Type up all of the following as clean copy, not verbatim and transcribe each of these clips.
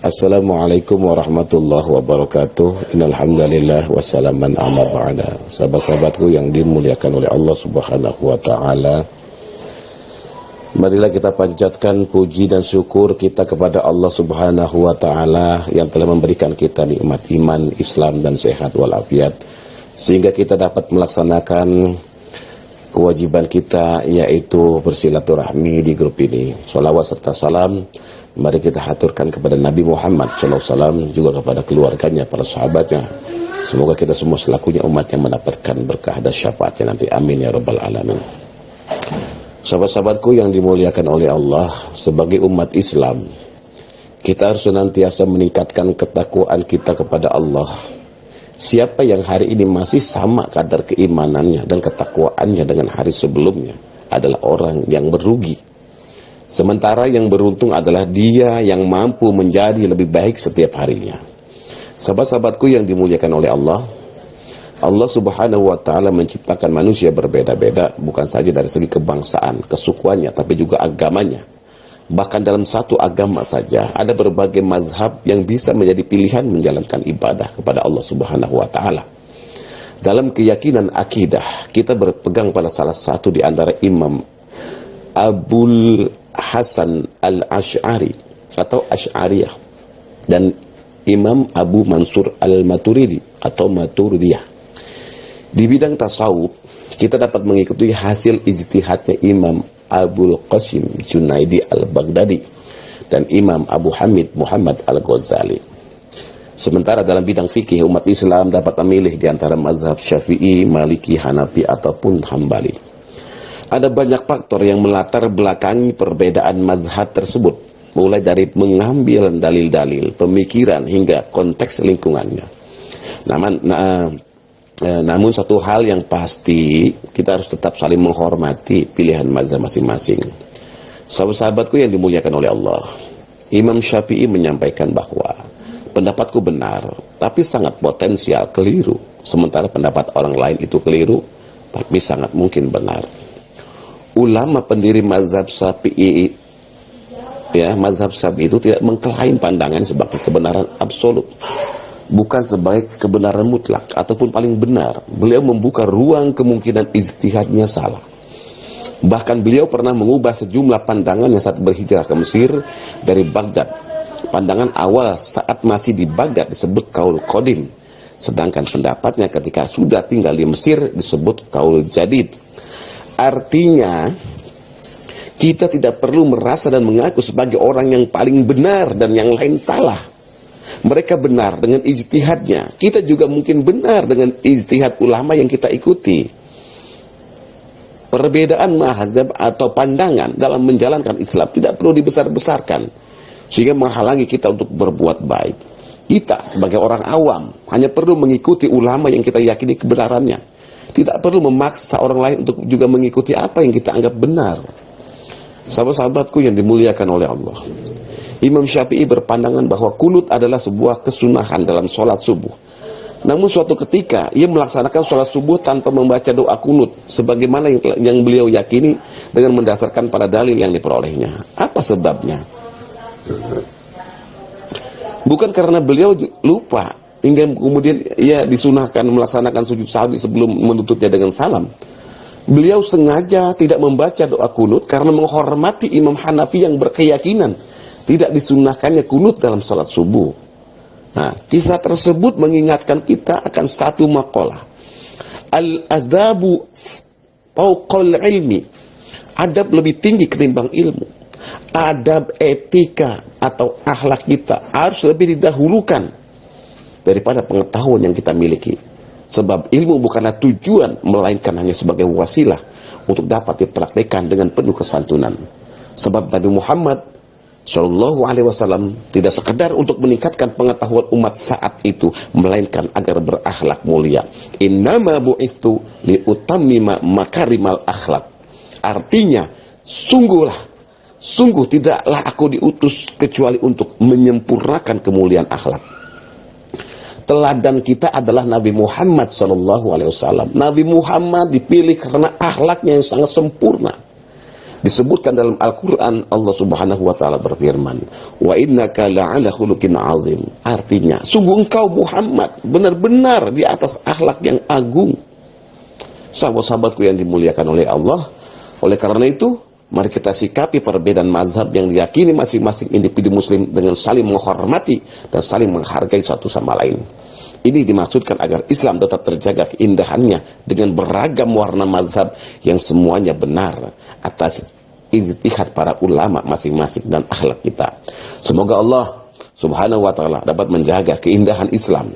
Assalamualaikum warahmatullahi wabarakatuh. Innal hamdalillah wassalaman amma ba'da. Sahabat-sahabatku yang dimuliakan oleh Allah Subhanahu wa taala, marilah kita panjatkan puji dan syukur kita kepada Allah Subhanahu wa taala yang telah memberikan kita nikmat iman, Islam dan sehat walafiat, sehingga kita dapat melaksanakan kewajiban kita, yaitu bersilaturahmi di grup ini. Sholawat serta salam mari kita haturkan kepada Nabi Muhammad SAW, juga kepada keluarganya, para sahabatnya. Semoga kita semua selakunya umat yang mendapatkan berkah dan syafaatnya nanti. Amin ya rabbal alamin. Sahabat-sahabatku yang dimuliakan oleh Allah, sebagai umat Islam, kita harus senantiasa meningkatkan ketakwaan kita kepada Allah. Siapa yang hari ini masih sama kadar keimanannya dan ketakwaannya dengan hari sebelumnya adalah orang yang merugi. Sementara yang beruntung adalah dia yang mampu menjadi lebih baik setiap harinya. Sahabat-sahabatku yang dimuliakan oleh Allah, Allah Subhanahu wa taala menciptakan manusia berbeda-beda, bukan saja dari segi kebangsaan, kesukuannya, tapi juga agamanya. Bahkan dalam satu agama saja ada berbagai mazhab yang bisa menjadi pilihan menjalankan ibadah kepada Allah Subhanahu wa taala. Dalam keyakinan akidah, kita berpegang pada salah satu di antara Imam Abul Hasan al-Ash'ari atau Ash'ariyah dan Imam Abu Mansur al-Maturidi atau Maturidiyah. Di bidang tasawuf, kita dapat mengikuti hasil ijtihadnya Imam Abul Qasim Junaidi al-Baghdadi dan Imam Abu Hamid Muhammad al-Ghazali. Sementara dalam bidang fikih, umat Islam dapat memilih di antara mazhab Syafi'i, Maliki, Hanafi ataupun Hambali. Ada banyak faktor yang melatar belakangi perbedaan mazhab tersebut, mulai dari mengambil dalil-dalil, pemikiran, hingga konteks lingkungannya. Namun satu hal yang pasti, kita harus tetap saling menghormati pilihan mazhab masing-masing. Sahabat-sahabatku yang dimuliakan oleh Allah, Imam Syafi'i menyampaikan bahwa pendapatku benar, tapi sangat potensial keliru. Sementara pendapat orang lain itu keliru, tapi sangat mungkin benar. Ulama pendiri mazhab Syafi'i, mazhab Syafi'i itu tidak mengklaim pandangan sebagai kebenaran absolut, bukan sebagai kebenaran mutlak ataupun paling benar. Beliau membuka ruang kemungkinan ijtihadnya salah. Bahkan beliau pernah mengubah sejumlah pandangan yang saat berhijrah ke Mesir dari Baghdad. Pandangan awal saat masih di Baghdad disebut kaul qadim, sedangkan pendapatnya ketika sudah tinggal di Mesir disebut kaul jadid. Artinya, kita tidak perlu merasa dan mengaku sebagai orang yang paling benar dan yang lain salah. Mereka benar dengan ijtihadnya, kita juga mungkin benar dengan ijtihad ulama yang kita ikuti. Perbedaan mazhab atau pandangan dalam menjalankan Islam tidak perlu dibesar-besarkan, sehingga menghalangi kita untuk berbuat baik. Kita sebagai orang awam hanya perlu mengikuti ulama yang kita yakini kebenarannya. Tidak perlu memaksa orang lain untuk juga mengikuti apa yang kita anggap benar. Sahabat-sahabatku yang dimuliakan oleh Allah, Imam Syafi'i berpandangan bahwa kunut adalah sebuah kesunahan dalam sholat subuh. Namun suatu ketika ia melaksanakan sholat subuh tanpa membaca doa kunut, sebagaimana yang beliau yakini dengan mendasarkan pada dalil yang diperolehnya. Apa sebabnya? Bukan karena beliau lupa hingga kemudian ia disunahkan melaksanakan sujud sahwi sebelum menutupnya dengan salam. Beliau sengaja tidak membaca doa kunut karena menghormati Imam Hanafi yang berkeyakinan tidak disunahkannya kunut dalam sholat subuh. Nah, kisah tersebut mengingatkan kita akan satu maqalah. Al-adabu fawqal ilmi. Adab lebih tinggi ketimbang ilmu. Adab etika atau akhlak kita harus lebih didahulukan daripada pengetahuan yang kita miliki. Sebab ilmu bukanlah tujuan, melainkan hanya sebagai wasilah untuk dapat dipraktikkan dengan penuh kesantunan. Sebab Nabi Muhammad Shallallahu Alaihi Wasallam tidak sekedar untuk meningkatkan pengetahuan umat saat itu, melainkan agar berakhlak mulia. Innama bu'istu liutammima makarimal akhlak. Artinya, sungguh tidaklah aku diutus kecuali untuk menyempurnakan kemuliaan akhlak. Teladan kita adalah Nabi Muhammad SAW. Nabi Muhammad dipilih karena akhlaknya yang sangat sempurna. Disebutkan dalam Al-Quran, Allah Subhanahu wa Ta'ala berfirman, "Wa innaka la'ala khuluqin azim." Artinya, sungguh engkau Muhammad benar-benar di atas akhlak yang agung. Sahabat-sahabatku yang dimuliakan oleh Allah, oleh karena itu, mari kita sikapi perbedaan mazhab yang diyakini masing-masing individu muslim dengan saling menghormati dan saling menghargai satu sama lain. Ini dimaksudkan agar Islam tetap terjaga keindahannya dengan beragam warna mazhab yang semuanya benar atas ijtihad para ulama masing-masing dan akhlak kita. Semoga Allah Subhanahu wa Ta'ala dapat menjaga keindahan Islam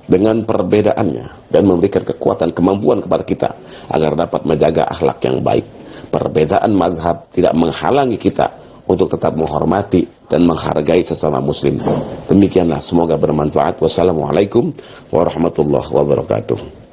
dengan perbedaannya dan memberikan kekuatan kemampuan kepada kita agar dapat menjaga akhlak yang baik. Perbedaan mazhab tidak menghalangi kita untuk tetap menghormati dan menghargai sesama muslim. Demikianlah, semoga bermanfaat. Wassalamualaikum warahmatullahi wabarakatuh.